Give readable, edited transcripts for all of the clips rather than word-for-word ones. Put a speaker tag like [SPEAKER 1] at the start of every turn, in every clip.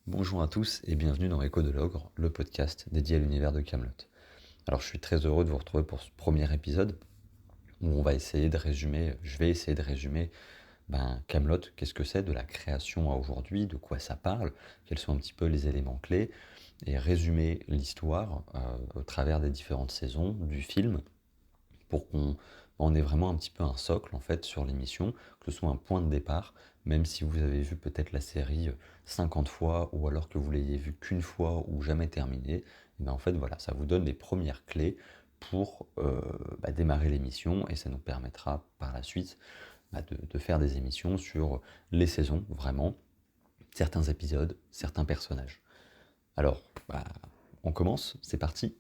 [SPEAKER 1] Bonjour à tous et bienvenue dans Écho de l'Ogre, le podcast dédié à l'univers de Camelot. Alors je suis très heureux de vous retrouver pour ce premier épisode où je vais essayer de résumer Camelot, qu'est-ce que c'est, de la création à aujourd'hui, de quoi ça parle, quels sont un petit peu les éléments clés, et résumer l'histoire au travers des différentes saisons du film pour qu'on ait vraiment un petit peu un socle en fait sur l'émission, que ce soit un point de départ, même si vous avez vu peut-être la série 50 fois ou alors que vous l'ayez vue qu'une fois ou jamais terminée, et en fait voilà, ça vous donne les premières clés pour démarrer l'émission et ça nous permettra par la suite de faire des émissions sur les saisons vraiment, certains épisodes, certains personnages. Alors, on commence, c'est parti.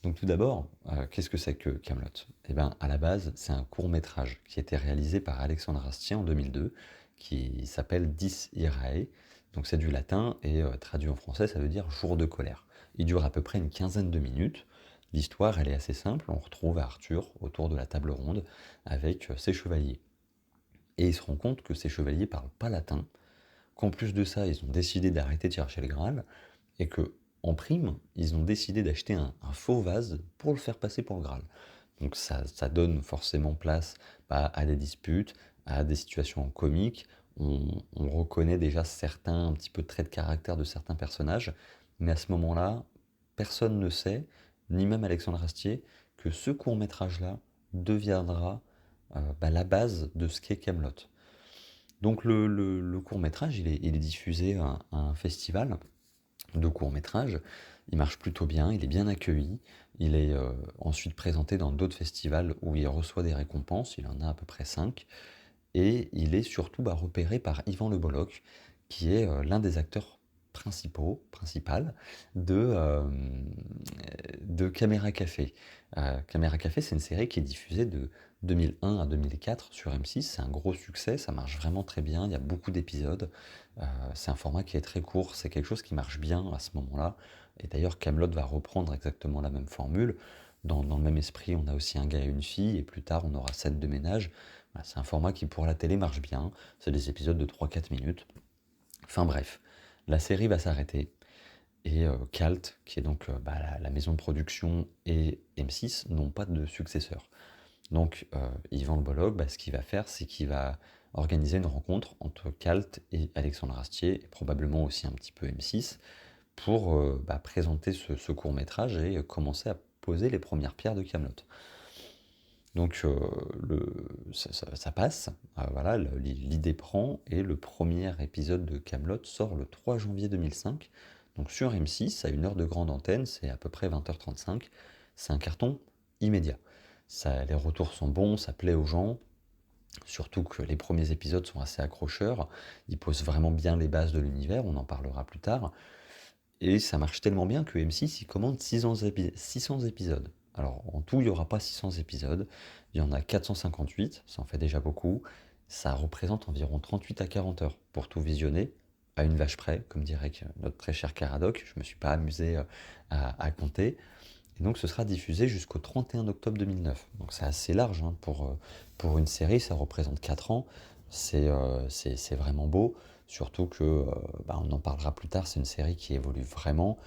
[SPEAKER 1] Donc tout d'abord, qu'est-ce que c'est que Camelot? Eh bien, à la base, c'est un court-métrage qui a été réalisé par Alexandre Astier en 2002, qui s'appelle Dis Irae. Donc c'est du latin et traduit en français, ça veut dire jour de colère. Il dure à peu près une quinzaine de minutes. L'histoire, elle est assez simple. On retrouve Arthur autour de la table ronde avec ses chevaliers. Et il se rend compte que ces chevaliers parlent pas latin, qu'en plus de ça, ils ont décidé d'arrêter de chercher le Graal, et que, en prime, ils ont décidé d'acheter un faux vase pour le faire passer pour le Graal. Donc ça donne forcément place à des disputes, à des situations comiques. On reconnaît déjà certains un petit peu traits de caractère de certains personnages, mais à ce moment-là, personne ne sait, ni même Alexandre Astier, que ce court-métrage-là deviendra la base de ce qu'est Camelot. Donc le court-métrage, il est diffusé à un festival de court-métrage. Il marche plutôt bien, il est bien accueilli. Il est ensuite présenté dans d'autres festivals où il reçoit des récompenses. Il en a à peu près 5. Et il est surtout repéré par Yvan Le Bolloc, qui est l'un des acteurs principal de Caméra Café. Caméra Café, c'est une série qui est diffusée de 2001 à 2004 sur M6. C'est un gros succès, ça marche vraiment très bien, il y a beaucoup d'épisodes. C'est un format qui est très court, c'est quelque chose qui marche bien à ce moment-là. Et d'ailleurs, Camelot va reprendre exactement la même formule. Dans le même esprit, on a aussi un gars et une fille, et plus tard, on aura scène de ménage. Voilà, c'est un format qui, pour la télé, marche bien. C'est des épisodes de 3-4 minutes. Enfin bref, la série va s'arrêter. Et Calt, qui est donc la maison de production, et M6 n'ont pas de successeur. Donc Yvan Le Bolloc, ce qu'il va faire, c'est qu'il va organiser une rencontre entre Calt et Alexandre Astier, et probablement aussi un petit peu M6, pour présenter ce court-métrage et commencer à poser les premières pierres de Camelot. Donc ça passe, voilà, l'idée prend, et le premier épisode de Camelot sort le 3 janvier 2005. Donc sur M6, à une heure de grande antenne, c'est à peu près 20h35. C'est un carton immédiat. Les retours sont bons, ça plaît aux gens, surtout que les premiers épisodes sont assez accrocheurs. Ils posent vraiment bien les bases de l'univers, on en parlera plus tard. Et ça marche tellement bien que M6 il commande 600 épisodes. Alors en tout, il n'y aura pas 600 épisodes, il y en a 458, ça en fait déjà beaucoup. Ça représente environ 38 à 40 heures pour tout visionner, à une vache près, comme dirait notre très cher Caradoc. Je ne me suis pas amusé à compter. Et donc ce sera diffusé jusqu'au 31 octobre 2009. Donc c'est assez large pour une série, ça représente 4 ans. C'est vraiment beau, surtout que, on en parlera plus tard, c'est une série qui évolue vraiment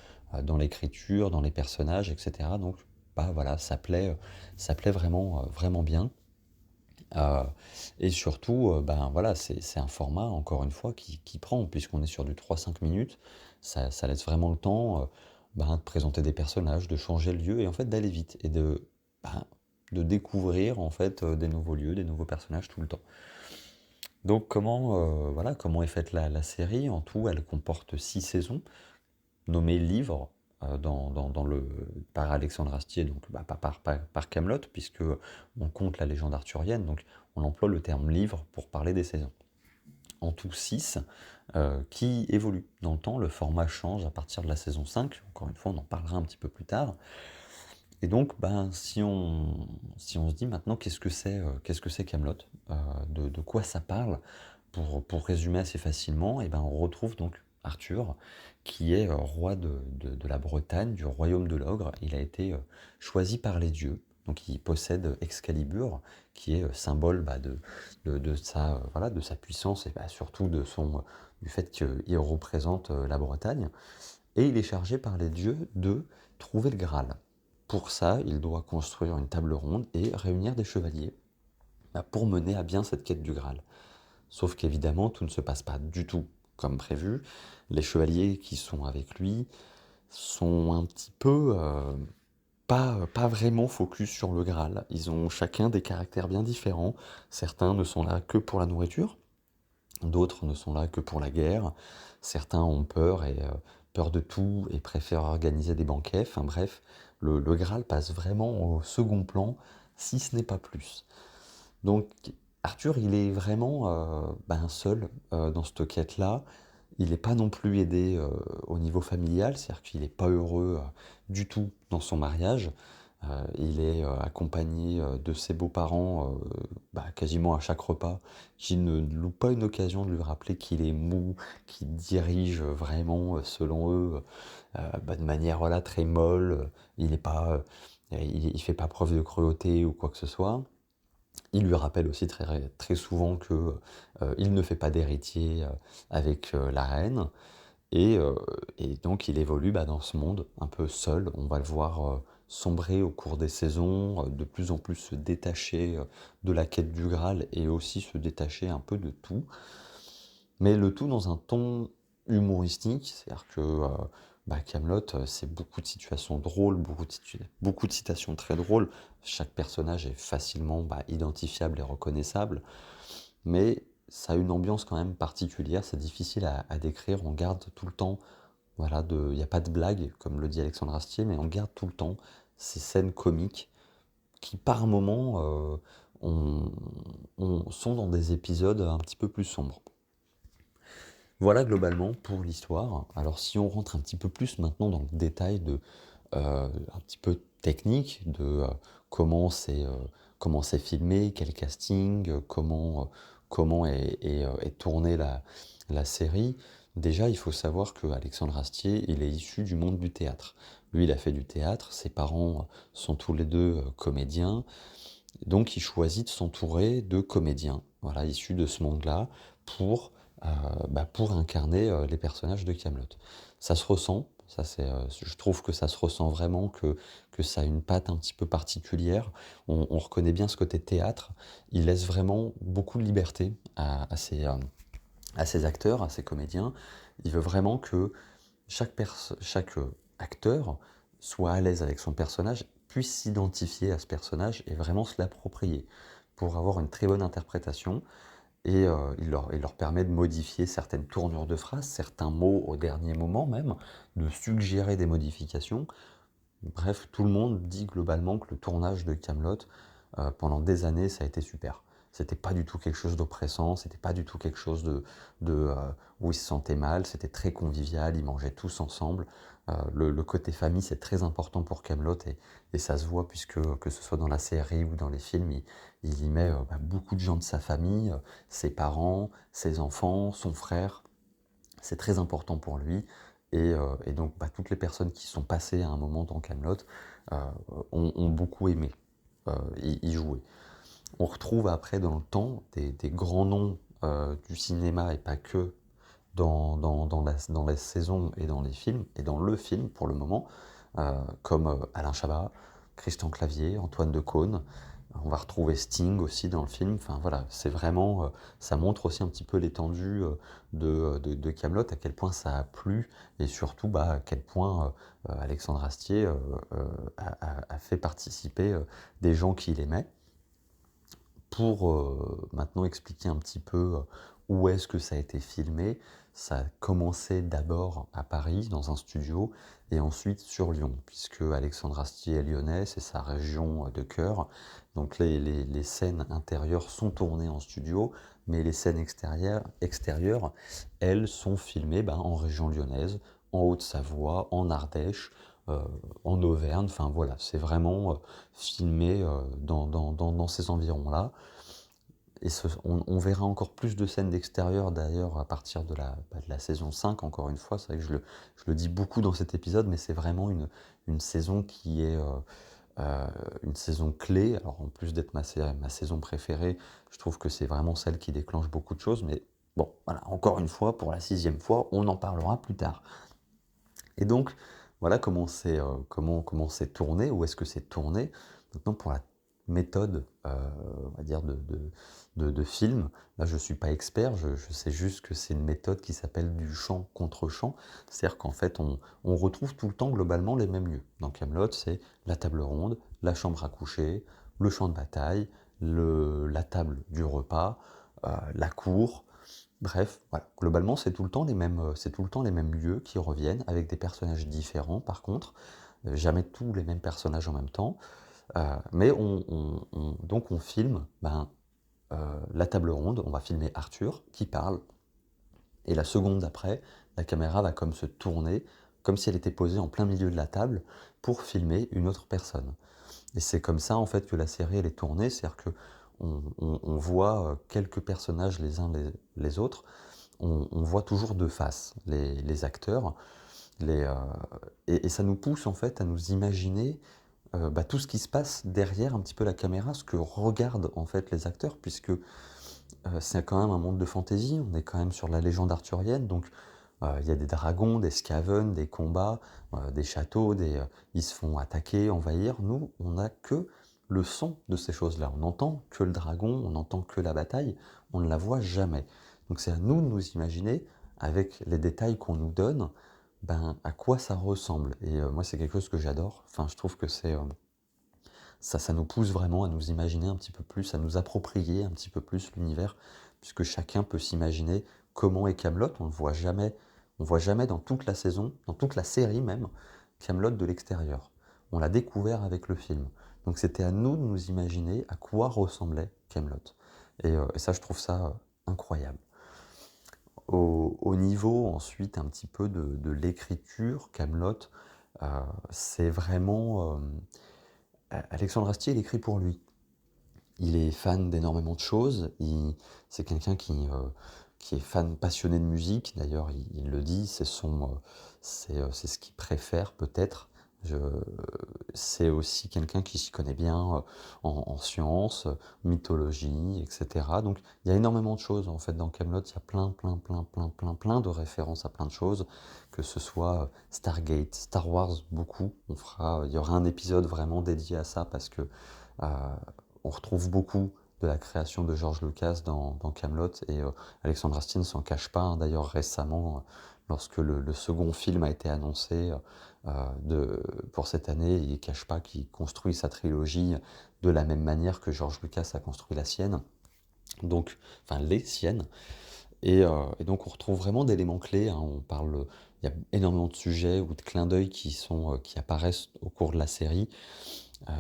[SPEAKER 1] dans l'écriture, dans les personnages, etc. Donc voilà, ça plaît vraiment, vraiment bien. Euh, et surtout, voilà, c'est un format, encore une fois, qui prend, puisqu'on est sur du 3-5 minutes. Ça laisse vraiment le temps de présenter des personnages, de changer le lieu, et en fait d'aller vite, et de découvrir en fait des nouveaux lieux, des nouveaux personnages tout le temps. Donc comment est faite la série? En tout, elle comporte 6 saisons, nommées livres, par Alexandre Astier, donc pas par Camelot, puisque on compte la légende arthurienne, donc on emploie le terme livre pour parler des saisons. En tout 6, qui évoluent dans le temps. Le format change à partir de la saison 5, encore une fois on en parlera un petit peu plus tard. Et donc si on se dit maintenant qu'est-ce que c'est Camelot, de quoi ça parle, pour résumer assez facilement, et on retrouve donc Arthur, qui est roi de la Bretagne, du royaume de l'ogre. Il a été choisi par les dieux, donc il possède Excalibur, qui est symbole de sa puissance, et surtout du fait qu'il représente la Bretagne, et il est chargé par les dieux de trouver le Graal. Pour ça, il doit construire une table ronde et réunir des chevaliers pour mener à bien cette quête du Graal. Sauf qu'évidemment, tout ne se passe pas du tout comme prévu. Les chevaliers qui sont avec lui sont un petit peu pas vraiment focus sur le Graal. Ils ont chacun des caractères bien différents. Certains ne sont là que pour la nourriture, d'autres ne sont là que pour la guerre. Certains ont peur et peur de tout et préfèrent organiser des banquets. Enfin bref, le Graal passe vraiment au second plan, si ce n'est pas plus. Donc Arthur, il est vraiment seul dans cette quête-là. Il n'est pas non plus aidé au niveau familial, c'est-à-dire qu'il n'est pas heureux du tout dans son mariage. Il est accompagné de ses beaux-parents quasiment à chaque repas, qui ne louent pas une occasion de lui rappeler qu'il est mou, qu'il dirige vraiment, selon eux, de manière voilà, très molle. Il n'est pas, il fait pas preuve de cruauté ou quoi que ce soit. Il lui rappelle aussi très, très souvent que il ne fait pas d'héritier avec la reine. Et, euh, et donc il évolue dans ce monde un peu seul. On va le voir sombrer au cours des saisons, de plus en plus se détacher de la quête du Graal et aussi se détacher un peu de tout. Mais le tout dans un ton humoristique, c'est-à-dire que Kaamelott, c'est beaucoup de situations drôles, beaucoup de citations très drôles. Chaque personnage est facilement identifiable et reconnaissable, mais ça a une ambiance quand même particulière, c'est difficile à décrire, on garde tout le temps, voilà, il n'y a pas de blague, comme le dit Alexandre Astier, mais on garde tout le temps ces scènes comiques qui par moments sont dans des épisodes un petit peu plus sombres. Voilà globalement pour l'histoire. Alors si on rentre un petit peu plus maintenant dans le détail un petit peu technique de comment c'est filmé, quel casting, comment est tournée la série. Déjà, il faut savoir que Alexandre Astier, il est issu du monde du théâtre. Lui, il a fait du théâtre, ses parents sont tous les deux comédiens, donc il choisit de s'entourer de comédiens, voilà, issus de ce monde-là, pour, pour incarner les personnages de Kaamelott. Ça se ressent, je trouve que ça se ressent vraiment, que ça a une patte un petit peu particulière. On reconnaît bien ce côté théâtre. Il laisse vraiment beaucoup de liberté à ses acteurs, à ses comédiens. Il veut vraiment que chaque acteur soit à l'aise avec son personnage, puisse s'identifier à ce personnage et vraiment se l'approprier pour avoir une très bonne interprétation. Et il leur permet de modifier certaines tournures de phrases, certains mots au dernier moment même, de suggérer des modifications. Bref, tout le monde dit globalement que le tournage de Kaamelott, pendant des années, ça a été super. C'était pas du tout quelque chose d'oppressant, c'était pas du tout quelque chose où ils se sentaient mal, c'était très convivial, ils mangeaient tous ensemble. Le côté famille, c'est très important pour Kaamelott et ça se voit puisque que ce soit dans la série ou dans les films, il y met beaucoup de gens de sa famille, ses parents, ses enfants, son frère. C'est très important pour lui. Et donc, toutes les personnes qui sont passées à un moment dans Kaamelott ont beaucoup aimé y jouer. On retrouve après dans le temps des grands noms du cinéma et pas que dans les saisons et dans les films, et dans le film pour le moment, comme Alain Chabat, Christian Clavier, Antoine Decaune. On va retrouver Sting aussi dans le film. Enfin voilà, c'est vraiment, ça montre aussi un petit peu l'étendue de Kaamelott, à quel point ça a plu, et surtout à quel point Alexandre Astier a fait participer des gens qu'il aimait. Pour maintenant expliquer un petit peu où est-ce que ça a été filmé, ça a commencé d'abord à Paris, dans un studio, et ensuite sur Lyon, puisque Alexandre Astier est lyonnais, c'est sa région de cœur. Donc les scènes intérieures sont tournées en studio, mais les scènes extérieures, elles sont filmées en région lyonnaise, en Haute-Savoie, en Ardèche, euh, en Auvergne. Enfin voilà, c'est vraiment filmé dans ces environs-là. Et on verra encore plus de scènes d'extérieur d'ailleurs à partir de la saison 5, encore une fois. C'est vrai que je le dis beaucoup dans cet épisode, mais c'est vraiment une saison qui est une saison clé. Alors en plus d'être ma saison préférée, je trouve que c'est vraiment celle qui déclenche beaucoup de choses. Mais Bon, voilà, encore une fois, pour la 6e fois, on en parlera plus tard. Et donc, voilà comment c'est tourné, où est-ce que c'est tourné. Maintenant, pour la méthode, on va dire, de film, là, je ne suis pas expert, je sais juste que c'est une méthode qui s'appelle du champ contre champ. C'est-à-dire qu'en fait, on retrouve tout le temps globalement les mêmes lieux. Dans Kaamelott, c'est la table ronde, la chambre à coucher, le champ de bataille, la table du repas, la cour. Bref, voilà. Globalement, c'est tout le temps les mêmes lieux qui reviennent, avec des personnages différents par contre, jamais tous les mêmes personnages en même temps. Mais donc on filme la table ronde, on va filmer Arthur qui parle, et la seconde d'après, la caméra va comme se tourner, comme si elle était posée en plein milieu de la table, pour filmer une autre personne. Et c'est comme ça en fait que la série elle est tournée, c'est-à-dire que on voit quelques personnages les uns les autres, on voit toujours de face les acteurs, les, euh, et ça nous pousse en fait à nous imaginer tout ce qui se passe derrière un petit peu la caméra, ce que regardent en fait les acteurs, puisque c'est quand même un monde de fantasy, on est quand même sur la légende arthurienne, donc il y a des dragons, des scaven, des combats, des châteaux, ils se font attaquer, envahir. Nous, on n'a que le son de ces choses-là. On n'entend que le dragon, on n'entend que la bataille, on ne la voit jamais. Donc c'est à nous de nous imaginer, avec les détails qu'on nous donne, à quoi ça ressemble. Et moi, c'est quelque chose que j'adore. Enfin, je trouve que ça nous pousse vraiment à nous imaginer un petit peu plus, à nous approprier un petit peu plus l'univers, puisque chacun peut s'imaginer comment est Kaamelott. On voit jamais dans toute la saison, dans toute la série même, Kaamelott de l'extérieur. On l'a découvert avec le film. Donc c'était à nous de nous imaginer à quoi ressemblait Kaamelott. Et ça, je trouve ça incroyable. Au niveau ensuite un petit peu de l'écriture, Kaamelott, c'est vraiment... Alexandre Astier, il écrit pour lui. Il est fan d'énormément de choses. C'est quelqu'un qui est fan passionné de musique. D'ailleurs, il le dit, c'est ce qu'il préfère peut-être. Je, c'est aussi quelqu'un qui s'y connaît bien en sciences, mythologie, etc. Donc, il y a énormément de choses en fait dans Kaamelott. Il y a plein de références à plein de choses, que ce soit Stargate, Star Wars, beaucoup. Il y aura un épisode vraiment dédié à ça parce que euh, on retrouve beaucoup de la création de George Lucas dans Kaamelott, et Alexandre Astier ne s'en cache pas, hein. D'ailleurs récemment, lorsque le second film a été annoncé pour cette année, il ne cache pas qu'il construit sa trilogie de la même manière que George Lucas a construit la sienne, donc, enfin les siennes. Et donc on retrouve vraiment d'éléments clés, hein. Il y a énormément de sujets ou de clins d'œil qui apparaissent au cours de la série.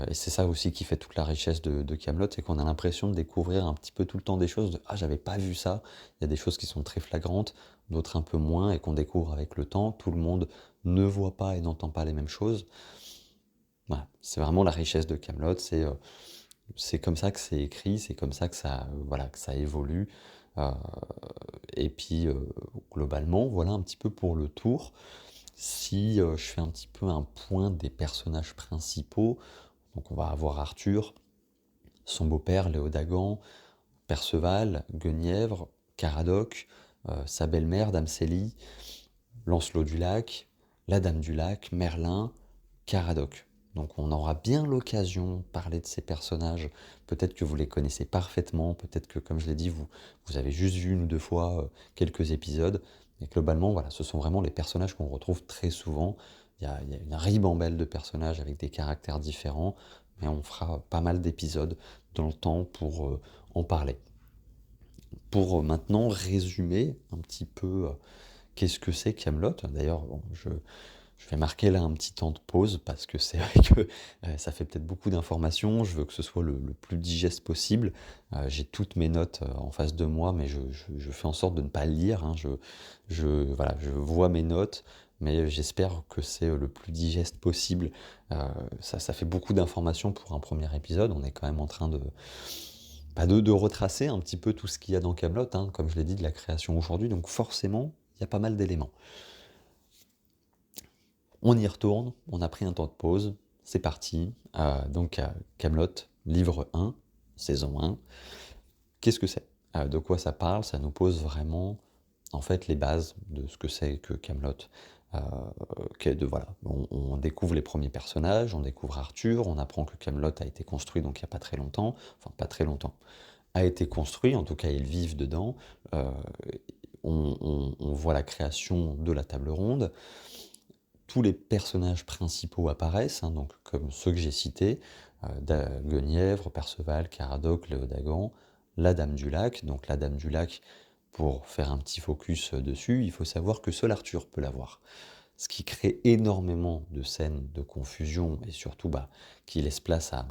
[SPEAKER 1] Et c'est ça aussi qui fait toute la richesse de Kaamelott, c'est qu'on a l'impression de découvrir un petit peu tout le temps des choses, ah j'avais pas vu ça, il y a des choses qui sont très flagrantes, d'autres un peu moins, et qu'on découvre avec le temps. Tout le monde ne voit pas et n'entend pas les mêmes choses. Voilà, c'est vraiment la richesse de Kaamelott, c'est comme ça que c'est écrit, c'est comme ça que voilà, que ça évolue. Euh, et puis globalement, voilà un petit peu pour le tour. Si je fais un petit peu un point des personnages principaux, donc on va avoir Arthur, son beau-père Léodagan, Perceval, Guenièvre, Caradoc, sa belle-mère Dame Célie, Lancelot du Lac, la Dame du Lac, Merlin, Caradoc. Donc on aura bien l'occasion de parler de ces personnages. Peut-être que vous les connaissez parfaitement, peut-être que, comme je l'ai dit, vous avez juste vu une ou deux fois quelques épisodes. Mais globalement, voilà, ce sont vraiment les personnages qu'on retrouve très souvent. Il y a une ribambelle de personnages avec des caractères différents, mais on fera pas mal d'épisodes dans le temps pour en parler. Pour maintenant résumer un petit peu qu'est-ce que c'est Kaamelott. D'ailleurs, bon, je vais marquer là un petit temps de pause parce que c'est vrai que ça fait peut-être beaucoup d'informations. Je veux que ce soit le plus digeste possible. J'ai toutes mes notes en face de moi, mais je fais en sorte de ne pas lire, hein. Voilà, je vois mes notes, mais j'espère que c'est le plus digeste possible. Ça fait beaucoup d'informations pour un premier épisode. On est quand même en train de retracer un petit peu tout ce qu'il y a dans Kaamelott, hein, comme je l'ai dit, de la création aujourd'hui. Donc forcément, il y a pas mal d'éléments. On y retourne, on a pris un temps de pause, c'est parti. Donc Kaamelott, livre 1, saison 1. Qu'est-ce que c'est? De quoi ça parle? Ça nous pose vraiment, en fait, les bases de ce que c'est que Kaamelott. Heu, voilà, on découvre les premiers personnages, on découvre Arthur, on apprend que Kaamelott a été construit donc il y a pas très longtemps, enfin pas très longtemps, a été construit, en tout cas ils vivent dedans. Heu, on voit la création de la table ronde. Tous les personnages principaux apparaissent, hein, donc comme ceux que j'ai cités, Guenièvre, Perceval, Caradoc, Léodagan, la Dame du Lac. Donc la Dame du Lac, pour faire un petit focus dessus, il faut savoir que seul Arthur peut la voir. Ce qui crée énormément de scènes de confusion et surtout qui laisse place à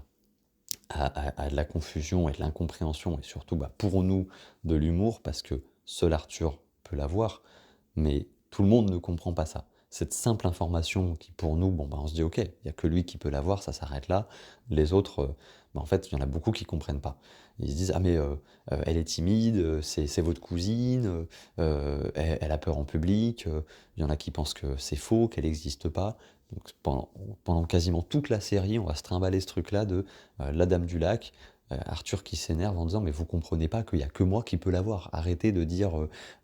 [SPEAKER 1] de la confusion et de l'incompréhension et surtout pour nous de l'humour parce que seul Arthur peut la voir, mais tout le monde ne comprend pas ça. Cette simple information qui pour nous, on se dit ok, il n'y a que lui qui peut la voir, ça s'arrête là. Les autres, en fait, il y en a beaucoup qui comprennent pas. Ils se disent ah mais elle est timide, c'est votre cousine, elle a peur en public. Il y en a qui pensent que c'est faux, qu'elle n'existe pas. Donc pendant quasiment toute la série, on va se trimballer ce truc-là de la Dame du Lac, Arthur qui s'énerve en disant mais vous comprenez pas qu'il y a que moi qui peux la voir. Arrêtez de dire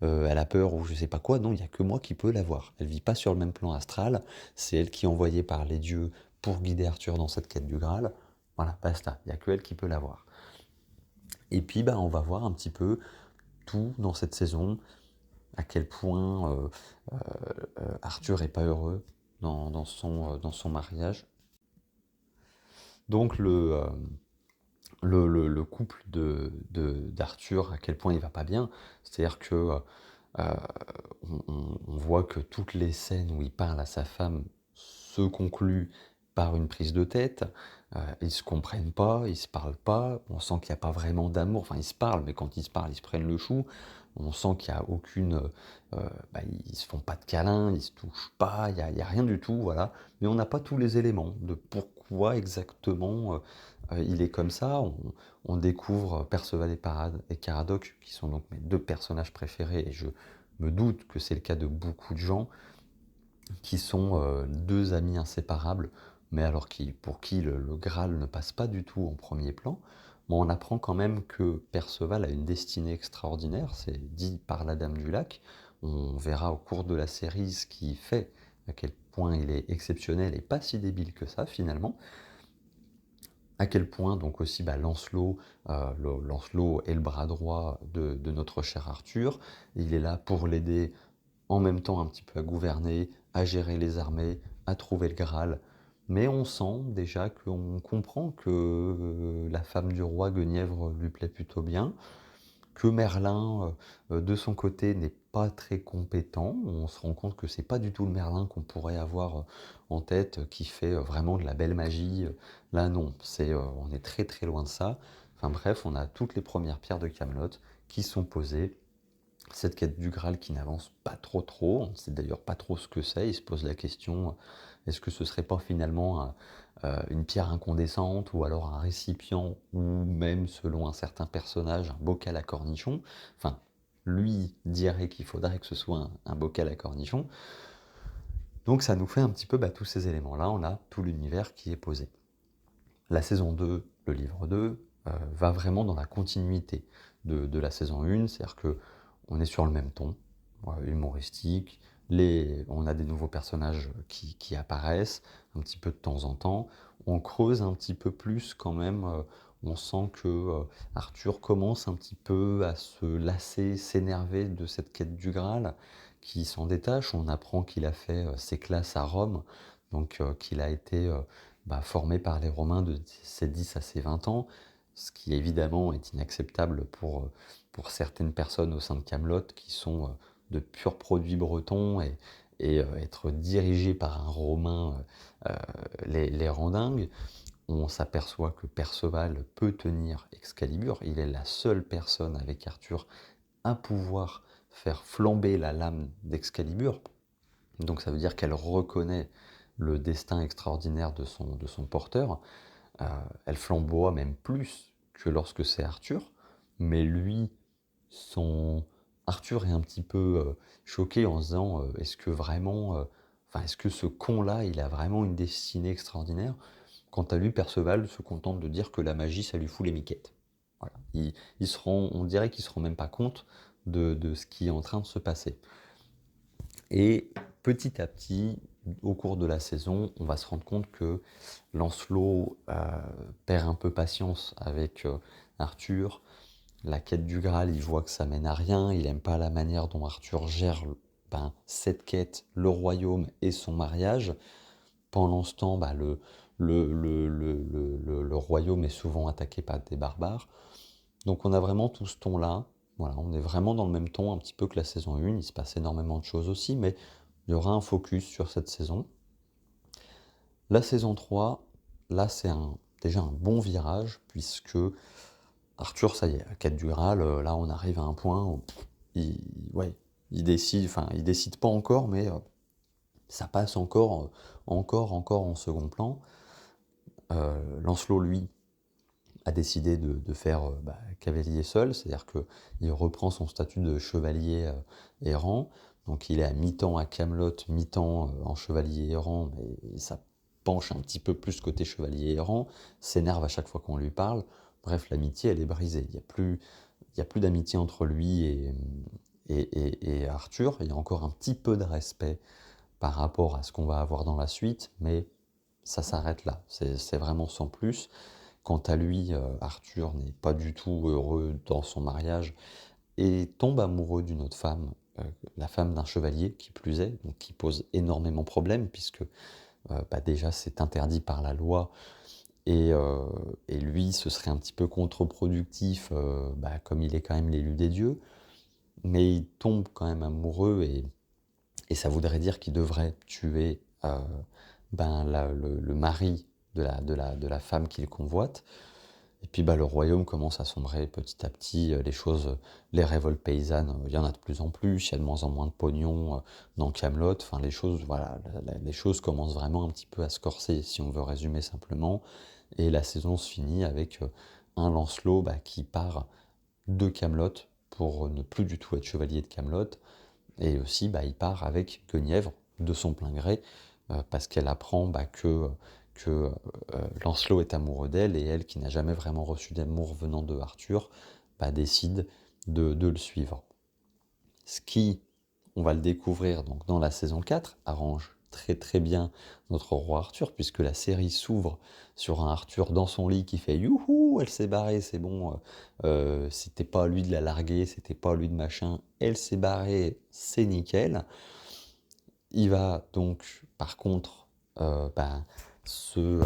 [SPEAKER 1] elle a peur ou je sais pas quoi. Non, il y a que moi qui peux la voir. Elle vit pas sur le même plan astral. C'est elle qui est envoyée par les dieux pour guider Arthur dans cette quête du Graal. Voilà, basta. Il y a que elle qui peut la voir. Et puis on va voir un petit peu tout dans cette saison, à quel point Arthur est pas heureux dans son mariage. Donc le couple d'Arthur, à quel point il va pas bien. C'est-à-dire que on voit que toutes les scènes où il parle à sa femme se concluent par une prise de tête. Ils se comprennent pas, ils se parlent pas. On sent qu'il n'y a pas vraiment d'amour. Enfin, ils se parlent, mais quand ils se parlent, ils se prennent le chou. On sent qu'il n'y a aucune. Ils se font pas de câlins, ils se touchent pas, il y a rien du tout, voilà. Mais on n'a pas tous les éléments de pourquoi exactement il est comme ça. On découvre Perceval et Caradoc, qui sont donc mes deux personnages préférés, et je me doute que c'est le cas de beaucoup de gens, qui sont deux amis inséparables, mais alors pour qui le Graal ne passe pas du tout en premier plan. Bon, on apprend quand même que Perceval a une destinée extraordinaire, c'est dit par la Dame du Lac. On verra au cours de la série ce qui fait à quel point il est exceptionnel et pas si débile que ça finalement. À quel point donc aussi Lancelot, Lancelot est le bras droit de notre cher Arthur. Il est là pour l'aider en même temps un petit peu à gouverner, à gérer les armées, à trouver le Graal. Mais on sent déjà qu'on comprend que la femme du roi Guenièvre lui plaît plutôt bien, que Merlin, de son côté, n'est pas très compétent. On se rend compte que c'est pas du tout le Merlin qu'on pourrait avoir en tête, qui fait vraiment de la belle magie. Là, non, on est très très loin de ça. Enfin bref, on a toutes les premières pierres de Kaamelott qui sont posées. Cette quête du Graal qui n'avance pas trop trop, on ne sait d'ailleurs pas trop ce que c'est, il se pose la question, est-ce que ce serait pas finalement une pierre incandescente ou alors un récipient ou même selon un certain personnage un bocal à cornichons. Enfin, lui dirait qu'il faudrait que ce soit un bocal à cornichons. Donc ça nous fait un petit peu tous ces éléments-là, on a tout l'univers qui est posé. La saison 2, le livre 2, va vraiment dans la continuité de la saison 1, c'est-à-dire que on est sur le même ton, humoristique, on a des nouveaux personnages qui apparaissent un petit peu de temps en temps, on creuse un petit peu plus quand même, on sent que Arthur commence un petit peu à se lasser, s'énerver de cette quête du Graal, qui s'en détache, on apprend qu'il a fait ses classes à Rome, donc qu'il a été formé par les Romains de ses 10 à ses 20 ans, ce qui évidemment est inacceptable pour certaines personnes au sein de Kaamelott qui sont de purs produits bretons et être dirigés par un Romain les rend dingues. On s'aperçoit que Perceval peut tenir Excalibur, il est la seule personne avec Arthur à pouvoir faire flamber la lame d'Excalibur. Donc ça veut dire qu'elle reconnaît le destin extraordinaire de son porteur. Elle flamboie même plus que lorsque c'est Arthur, mais lui, Arthur est un petit peu choqué en se disant est-ce que vraiment, est-ce que ce con-là, il a vraiment une destinée extraordinaire? Quant à lui, Perceval se contente de dire que la magie, ça lui fout les miquettes. Voilà. On dirait qu'ils ne se rendent même pas compte de ce qui est en train de se passer. Et petit à petit, au cours de la saison, on va se rendre compte que Lancelot perd un peu patience avec Arthur. La quête du Graal, il voit que ça mène à rien, il n'aime pas la manière dont Arthur gère cette quête, le royaume et son mariage. Pendant ce temps, le royaume est souvent attaqué par des barbares. Donc on a vraiment tout ce ton-là. Voilà, on est vraiment dans le même ton, un petit peu que la saison 1. Il se passe énormément de choses aussi, mais il y aura un focus sur cette saison. La saison 3, là c'est déjà un bon virage, puisque Arthur, ça y est, la quête du Graal, là on arrive à un point où ouais, il décide pas encore, mais ça passe encore en second plan. Lancelot, lui, a décidé de faire cavalier seul, c'est-à-dire qu'il reprend son statut de chevalier errant, donc il est à mi-temps à Camelot, mi-temps en chevalier errant, mais ça penche un petit peu plus côté chevalier errant, s'énerve à chaque fois qu'on lui parle, bref, l'amitié elle est brisée, il y a plus d'amitié entre lui et Arthur, il y a encore un petit peu de respect par rapport à ce qu'on va avoir dans la suite, mais ça s'arrête là, c'est vraiment sans plus. Quant à lui, Arthur n'est pas du tout heureux dans son mariage et tombe amoureux d'une autre femme, la femme d'un chevalier qui plus est, donc qui pose énormément de problèmes puisque déjà c'est interdit par la loi et lui ce serait un petit peu contre-productif comme il est quand même l'élu des dieux, mais il tombe quand même amoureux et ça voudrait dire qu'il devrait tuer le mari de la femme qu'il convoite. Et puis le royaume commence à sombrer petit à petit, les révoltes paysannes, il y en a de plus en plus, il y a de moins en moins de pognon dans Camelot, enfin les choses, voilà, les choses commencent vraiment un petit peu à se corser, si on veut résumer simplement, et la saison se finit avec un Lancelot qui part de Camelot pour ne plus du tout être chevalier de Camelot, et aussi il part avec Guenièvre de son plein gré, parce qu'elle apprend que Lancelot est amoureux d'elle, et elle, qui n'a jamais vraiment reçu d'amour venant de Arthur, décide de le suivre. Ce qui, on va le découvrir donc dans la saison 4, arrange très très bien notre roi Arthur, puisque la série s'ouvre sur un Arthur dans son lit qui fait youhou, elle s'est barrée, c'est bon, c'était pas à lui de la larguer, c'était pas à lui de machin, elle s'est barrée, c'est nickel. Il va donc, par contre, se,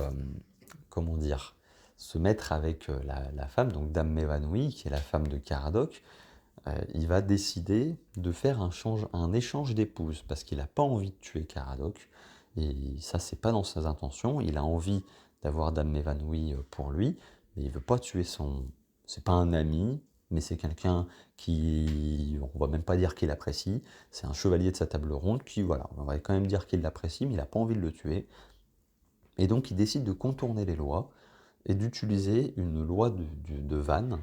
[SPEAKER 1] comment dire, se mettre avec la femme, donc Dame Mévanoui, qui est la femme de Caradoc. Il va décider de faire un échange d'épouses, parce qu'il n'a pas envie de tuer Caradoc, et ça, c'est pas dans ses intentions. Il a envie d'avoir Dame Mévanoui pour lui, mais il veut pas tuer son. C'est pas un ami, mais c'est quelqu'un qui, on va même pas dire qu'il apprécie, c'est un chevalier de sa table ronde qui, voilà, on va quand même dire qu'il l'apprécie, mais il n'a pas envie de le tuer. Et donc il décide de contourner les lois et d'utiliser une loi de Vannes,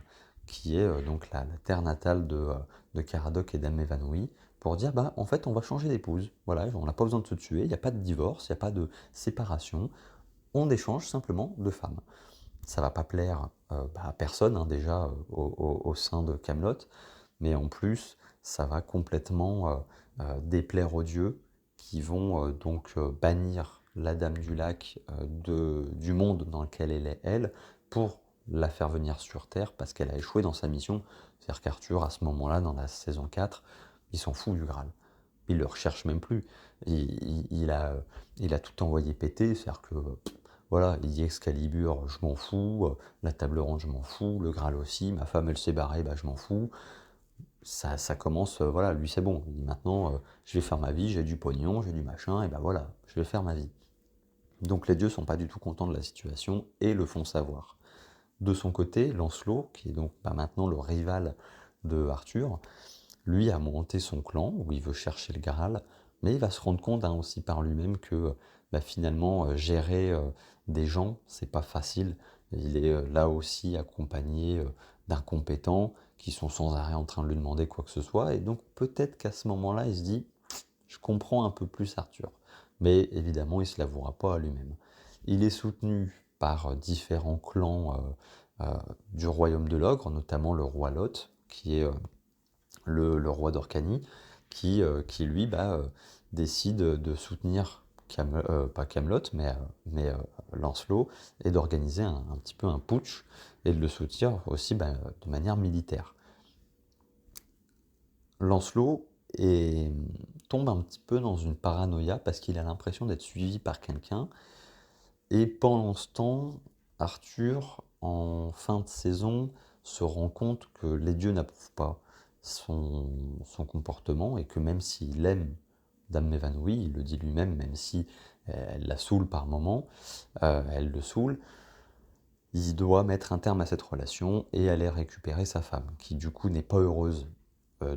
[SPEAKER 1] qui est donc la terre natale de Caradoc et d'Anne évanouie, pour dire en fait on va changer d'épouse. Voilà, on n'a pas besoin de se tuer, il n'y a pas de divorce, il n'y a pas de séparation, on échange simplement de femmes. Ça va pas plaire à personne déjà au sein de Camelot, mais en plus ça va complètement déplaire aux dieux qui vont bannir la Dame du Lac du monde dans lequel elle est, elle, pour la faire venir sur Terre parce qu'elle a échoué dans sa mission. C'est-à-dire qu'Arthur, à ce moment-là, dans la saison 4, il s'en fout du Graal. Il le recherche même plus. Il a tout envoyé péter, c'est-à-dire que voilà, il dit Excalibur, je m'en fous, la table ronde, je m'en fous, le Graal aussi, ma femme elle s'est barrée, je m'en fous. Ça commence, voilà, lui c'est bon, il dit maintenant je vais faire ma vie, j'ai du pognon, j'ai du machin, et voilà, je vais faire ma vie. Donc les dieux sont pas du tout contents de la situation et le font savoir. De son côté, Lancelot, qui est donc maintenant le rival de Arthur, lui a monté son clan où il veut chercher le Graal, mais il va se rendre compte aussi par lui-même que finalement gérer des gens, c'est pas facile. Il est là aussi accompagné d'incompétents qui sont sans arrêt en train de lui demander quoi que ce soit, et donc peut-être qu'à ce moment-là, il se dit, je comprends un peu plus Arthur. Mais évidemment, il ne se l'avouera pas à lui-même. Il est soutenu par différents clans euh, du royaume de l'ogre, notamment le roi Lot, qui est le roi d'Orcanie, qui lui décide de soutenir pas Camelot, mais Lancelot, et d'organiser un petit peu un putsch, et de le soutenir aussi de manière militaire. Lancelot tombe un petit peu dans une paranoïa parce qu'il a l'impression d'être suivi par quelqu'un. Et pendant ce temps, Arthur, en fin de saison, se rend compte que les dieux n'approuvent pas son comportement et que même s'il aime Dame Mévanoui, il le dit lui-même, même si elle la saoule par moments, elle le saoule, il doit mettre un terme à cette relation et aller récupérer sa femme, qui du coup n'est pas heureuse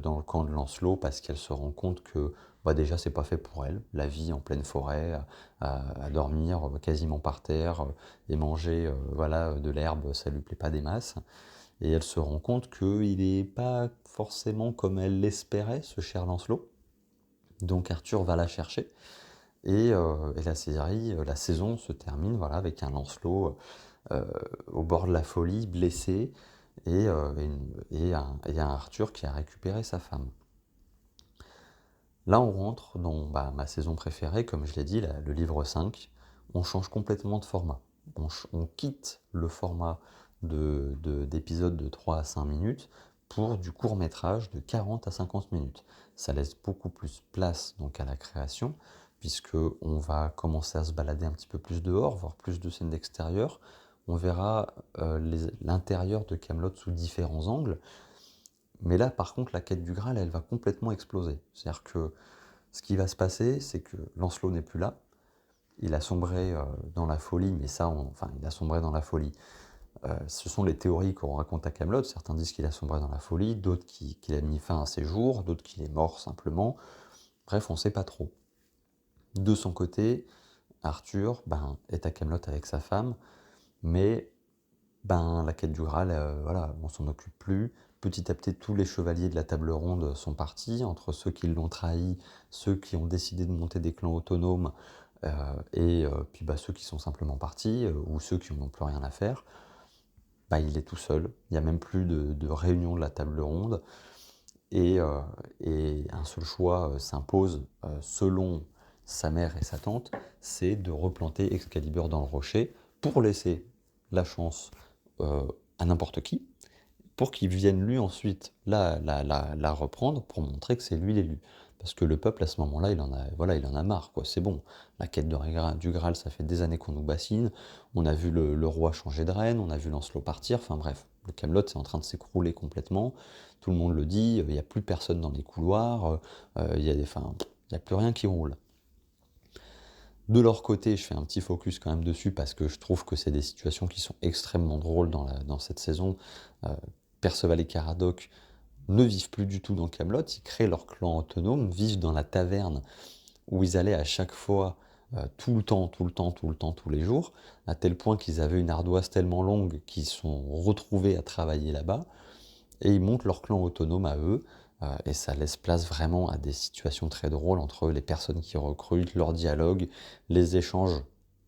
[SPEAKER 1] dans le camp de Lancelot parce qu'elle se rend compte que déjà c'est pas fait pour elle, la vie en pleine forêt, à dormir quasiment par terre et manger de l'herbe, ça lui plaît pas des masses. Et elle se rend compte qu'il n'est pas forcément comme elle l'espérait, ce cher Lancelot. Donc Arthur va la chercher et la saison se termine avec un Lancelot au bord de la folie, blessé, et un Arthur qui a récupéré sa femme. Là, on rentre dans ma saison préférée, comme je l'ai dit, le livre 5. On change complètement de format. On quitte le format d'épisodes de 3 à 5 minutes pour du court métrage de 40 à 50 minutes. Ça laisse beaucoup plus place donc à la création, puisqu'on va commencer à se balader un petit peu plus dehors, voir plus de scènes d'extérieur. On verra l'intérieur de Camelot sous différents angles. Mais là, par contre, la quête du Graal, elle va complètement exploser. C'est-à-dire que ce qui va se passer, c'est que Lancelot n'est plus là. Il a sombré dans la folie, mais il a sombré dans la folie. Ce sont les théories qu'on raconte à Camelot. Certains disent qu'il a sombré dans la folie, d'autres qu'il a mis fin à ses jours, d'autres qu'il est mort simplement. Bref, on ne sait pas trop. De son côté, Arthur est à Camelot avec sa femme, mais la quête du Graal, on s'en occupe plus. Petit à petit, tous les chevaliers de la table ronde sont partis, entre ceux qui l'ont trahi, ceux qui ont décidé de monter des clans autonomes, puis ceux qui sont simplement partis, ou ceux qui n'ont plus rien à faire. Il est tout seul, il n'y a même plus de réunion de la table ronde, et un seul choix s'impose selon sa mère et sa tante, c'est de replanter Excalibur dans le rocher pour laisser la chance à n'importe qui, pour qu'il vienne lui ensuite la reprendre pour montrer que c'est lui l'élu. Parce que le peuple à ce moment-là, il en a marre, quoi. C'est bon. La quête du Graal, ça fait des années qu'on nous bassine. On a vu le roi changer de reine, on a vu Lancelot partir. Enfin bref, le Camelot c'est en train de s'écrouler complètement. Tout le monde le dit. Il n'y a plus personne dans les couloirs. Il y a plus rien qui roule. De leur côté, je fais un petit focus quand même dessus parce que je trouve que c'est des situations qui sont extrêmement drôles dans cette saison. Perceval et Caradoc ne vivent plus du tout dans Camelot, ils créent leur clan autonome, vivent dans la taverne où ils allaient à chaque fois, tout le temps, tous les jours, à tel point qu'ils avaient une ardoise tellement longue qu'ils sont retrouvés à travailler là-bas, et ils montent leur clan autonome à eux, et ça laisse place vraiment à des situations très drôles entre les personnes qui recrutent, leurs dialogues, les échanges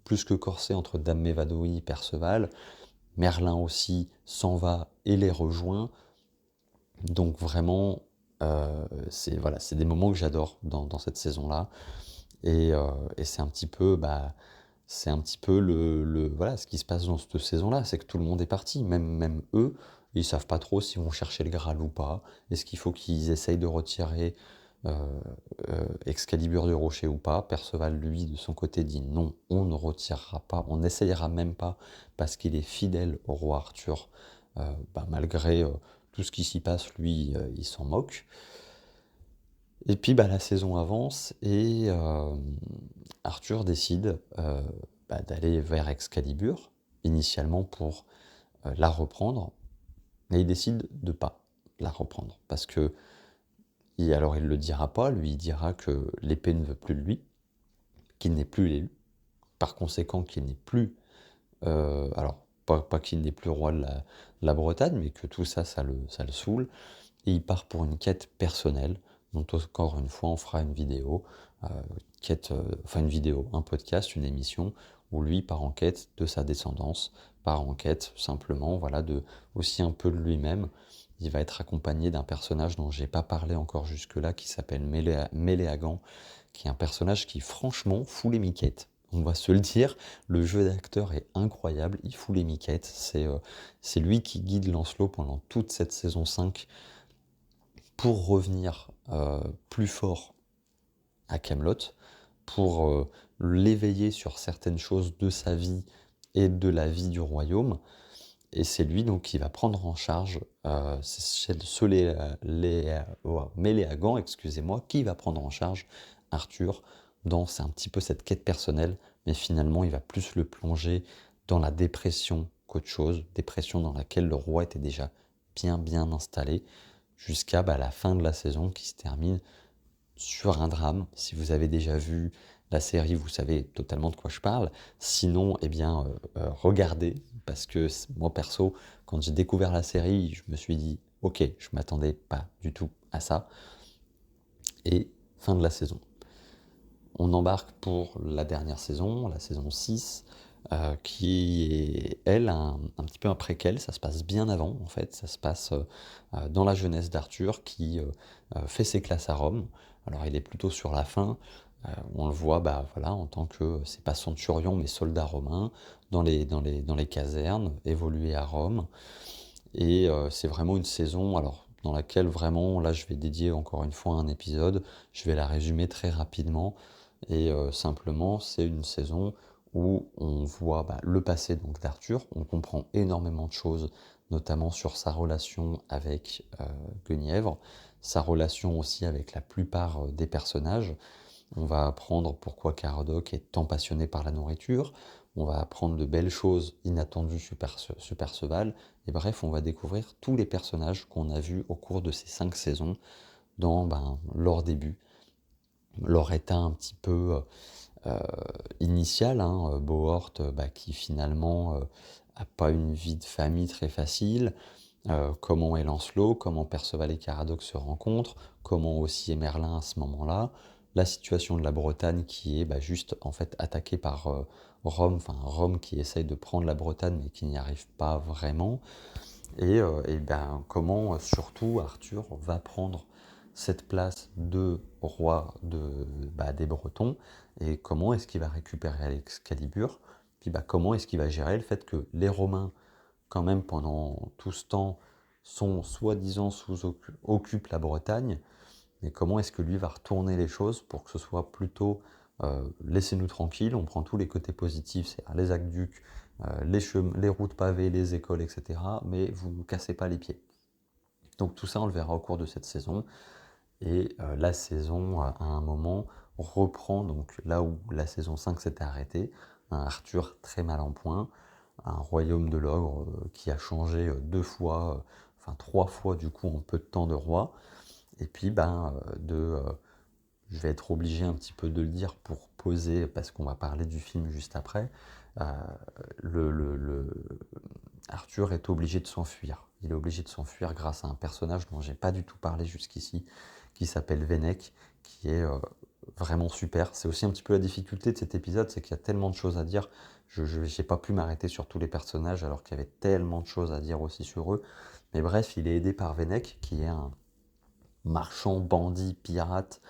[SPEAKER 1] plus que corsés entre Dame Mévanoui et Perceval. Merlin aussi s'en va et les rejoint. Donc vraiment, c'est des moments que j'adore dans cette saison-là. Et c'est un petit peu, ce qui se passe dans cette saison-là, c'est que tout le monde est parti, même eux, ils savent pas trop s'ils vont chercher le Graal ou pas. Est-ce qu'il faut qu'ils essayent de retirer Excalibur du rocher ou pas? Perceval, lui, de son côté, dit non, on ne retirera pas, on n'essayera même pas, parce qu'il est fidèle au roi Arthur, malgré tout ce qui s'y passe, lui, il s'en moque. Et puis la saison avance et Arthur décide d'aller vers Excalibur, initialement pour la reprendre, mais il décide de pas la reprendre, parce que, alors il le dira pas, lui il dira que l'épée ne veut plus de lui, qu'il n'est plus l'élu, par conséquent qu'il n'est plus, alors pas qu'il n'est plus roi de la Bretagne, mais que tout ça, ça le saoule, et il part pour une quête personnelle, dont encore une fois on fera une vidéo, un podcast, une émission, où lui part en quête de sa descendance, part en quête, simplement, voilà, aussi un peu de lui-même. Il va être accompagné d'un personnage dont j'ai pas parlé encore jusque-là, qui s'appelle Méléagan, qui est un personnage qui, franchement, fout les miquettes. On va se le dire, le jeu d'acteur est incroyable, il fout les miquettes. C'est lui qui guide Lancelot pendant toute cette saison 5 pour revenir plus fort à Camelot, pour l'éveiller sur certaines choses de sa vie et de la vie du royaume. Et c'est lui donc qui va prendre en charge, c'est Méléagant, excusez-moi, qui va prendre en charge Arthur c'est un petit peu cette quête personnelle, mais finalement il va plus le plonger dans la dépression qu'autre chose, dépression dans laquelle le roi était déjà bien installé, jusqu'à la fin de la saison qui se termine sur un drame. Si vous avez déjà vu la série, vous savez totalement de quoi je parle. Sinon, eh bien, regardez, parce que moi perso, quand j'ai découvert la série, je me suis dit, ok, je m'attendais pas du tout à ça. Et fin de la saison. On embarque pour la dernière saison, la saison 6, qui est, elle, un petit peu un préquel. Ça se passe bien avant, en fait. Ça se passe dans la jeunesse d'Arthur, qui fait ses classes à Rome. Alors, il est plutôt sur la fin. On le voit voilà, en tant que, c'est pas centurion, mais soldat romain, dans les casernes, évoluer à Rome. Et c'est vraiment une saison, alors, dans laquelle vraiment, là, je vais dédier encore une fois un épisode. Je vais la résumer très rapidement. Et simplement, c'est une saison où on voit le passé donc d'Arthur. On comprend énormément de choses, notamment sur sa relation avec Guenièvre, sa relation aussi avec la plupart des personnages. On va apprendre pourquoi Caradoc est tant passionné par la nourriture. On va apprendre de belles choses inattendues sur Perceval. Et bref, on va découvrir tous les personnages qu'on a vus au cours de ces 5 saisons dans leur début, leur état un petit peu initial. Bohort, qui finalement a pas une vie de famille très facile. Comment est Lancelot, comment Perceval et Caradoc se rencontrent, comment aussi est Merlin à ce moment-là, la situation de la Bretagne qui est juste en fait attaquée par Rome, enfin Rome qui essaye de prendre la Bretagne mais qui n'y arrive pas vraiment, et comment surtout Arthur va prendre cette place de roi des Bretons, et comment est-ce qu'il va récupérer l'Excalibur, puis comment est-ce qu'il va gérer le fait que les Romains, quand même pendant tout ce temps, sont soi-disant occupent la Bretagne, mais comment est-ce que lui va retourner les choses pour que ce soit plutôt laissez-nous tranquilles, on prend tous les côtés positifs, c'est les aqueducs, les routes pavées, les écoles, etc. Mais vous ne cassez pas les pieds. Donc tout ça, on le verra au cours de cette saison. Et la saison, à un moment, reprend donc là où la saison 5 s'était arrêtée. Un Arthur très mal en point, un royaume de l'ogre qui a changé 2 fois, enfin 3 fois du coup en peu de temps de roi. Et puis je vais être obligé un petit peu de le dire pour poser, parce qu'on va parler du film juste après. Euh, Arthur est obligé de s'enfuir. Il est obligé de s'enfuir grâce à un personnage dont j'ai pas du tout parlé jusqu'ici, qui s'appelle Vennec, qui est vraiment super. C'est aussi un petit peu la difficulté de cet épisode, c'est qu'il y a tellement de choses à dire. Je n'ai pas pu m'arrêter sur tous les personnages alors qu'il y avait tellement de choses à dire aussi sur eux. Mais bref, il est aidé par Vennec, qui est un marchand, bandit, pirate,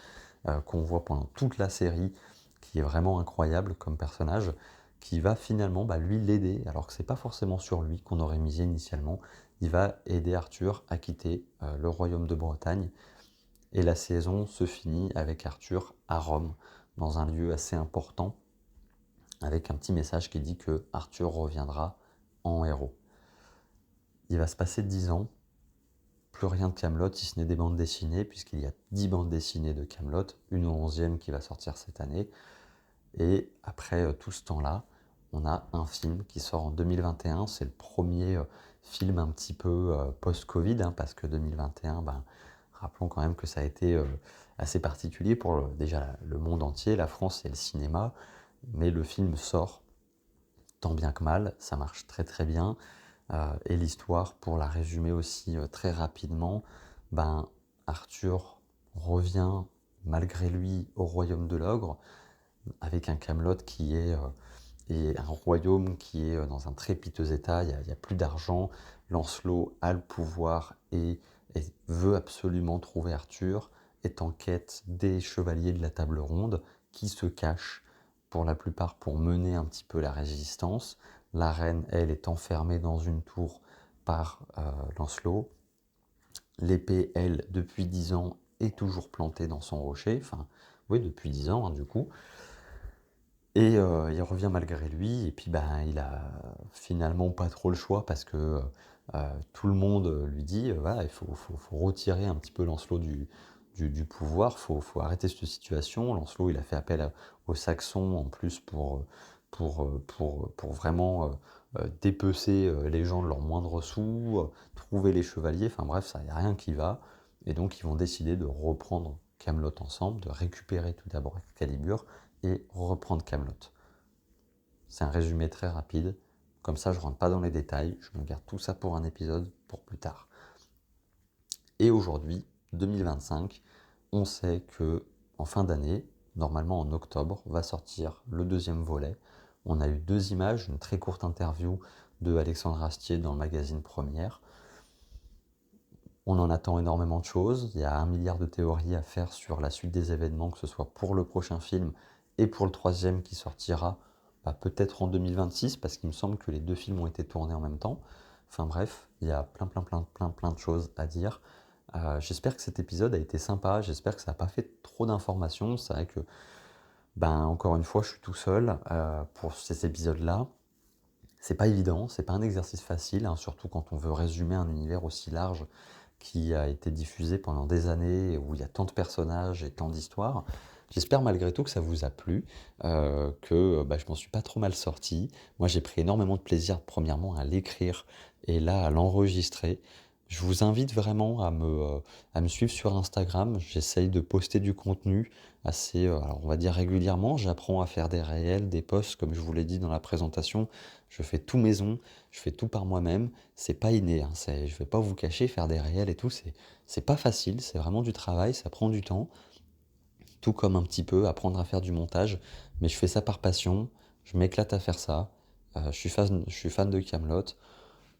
[SPEAKER 1] qu'on voit pendant toute la série, qui est vraiment incroyable comme personnage, qui va finalement lui l'aider, alors que c'est pas forcément sur lui qu'on aurait misé initialement. Il va aider Arthur à quitter le royaume de Bretagne, et la saison se finit avec Arthur à Rome, dans un lieu assez important, avec un petit message qui dit que Arthur reviendra en héros. Il va se passer 10 ans, plus rien de Camelot, si ce n'est des bandes dessinées, puisqu'il y a 10 bandes dessinées de Camelot, une 11e qui va sortir cette année. Et après tout ce temps-là, on a un film qui sort en 2021. C'est le premier film un petit peu post-Covid, parce que 2021, rappelons quand même que ça a été assez particulier pour déjà le monde entier, la France et le cinéma. Mais le film sort tant bien que mal, ça marche très très bien. Et l'histoire, pour la résumer aussi très rapidement, Arthur revient malgré lui au royaume de l'ogre, avec un Camelot qui est et un royaume qui est dans un très piteux état, il y a plus d'argent. Lancelot a le pouvoir et veut absolument trouver Arthur, est en quête des chevaliers de la table ronde qui se cachent pour la plupart pour mener un petit peu la résistance. La reine, elle, est enfermée dans une tour par Lancelot. L'épée, elle, depuis 10 ans, est toujours plantée dans son rocher. Enfin, oui, depuis 10 ans, hein, du coup. Et il revient malgré lui, et puis ben, il a finalement pas trop le choix parce que tout le monde lui dit voilà, il faut retirer un petit peu Lancelot du pouvoir, faut arrêter cette situation. Lancelot, il a fait appel aux Saxons en plus pour vraiment dépecer les gens de leurs moindres sous, trouver les chevaliers, enfin bref, ça n'y a rien qui va. Et donc ils vont décider de reprendre Camelot ensemble, de récupérer tout d'abord Excalibur et reprendre Camelot. C'est un résumé très rapide, comme ça je rentre pas dans les détails, je me garde tout ça pour un épisode pour plus tard. Et aujourd'hui, 2025, on sait que en fin d'année, normalement en octobre, va sortir le deuxième volet. On a eu 2 images, une très courte interview de Alexandre Astier dans le magazine Première. On en attend énormément de choses, il y a 1 milliard de théories à faire sur la suite des événements, que ce soit pour le prochain film et pour le troisième qui sortira peut-être en 2026, parce qu'il me semble que les 2 films ont été tournés en même temps. Enfin bref, il y a plein de choses à dire. J'espère que cet épisode a été sympa, j'espère que ça n'a pas fait trop d'informations. C'est vrai que, encore une fois, je suis tout seul pour ces épisodes-là. C'est pas évident, c'est pas un exercice facile, hein, surtout quand on veut résumer un univers aussi large qui a été diffusé pendant des années, où il y a tant de personnages et tant d'histoires. J'espère malgré tout que ça vous a plu, que je m'en suis pas trop mal sorti. Moi j'ai pris énormément de plaisir premièrement à l'écrire et là à l'enregistrer. Je vous invite vraiment à me suivre sur Instagram. J'essaye de poster du contenu assez, alors on va dire régulièrement. J'apprends à faire des réels, des posts, comme je vous l'ai dit dans la présentation. Je fais tout maison, je fais tout par moi-même. C'est pas inné, hein. Je vais pas vous cacher, faire des réels et tout, c'est pas facile. C'est vraiment du travail, ça prend du temps. Tout comme un petit peu apprendre à faire du montage. Mais je fais ça par passion. Je m'éclate à faire ça. Je suis fan de Camelot.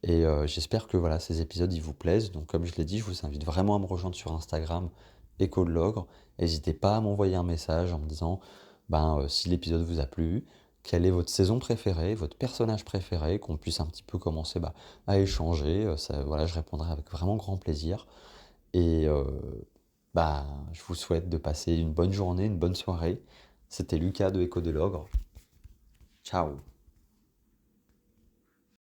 [SPEAKER 1] Et j'espère que voilà, ces épisodes ils vous plaisent. Donc comme je l'ai dit, je vous invite vraiment à me rejoindre sur Instagram, Echo de l'Ogre. N'hésitez pas à m'envoyer un message en me disant si l'épisode vous a plu, quelle est votre saison préférée, votre personnage préféré, qu'on puisse un petit peu commencer à échanger. Voilà, je répondrai avec vraiment grand plaisir. Et je vous souhaite de passer une bonne journée, une bonne soirée. C'était Lucas de Echo de l'Ogre. Ciao.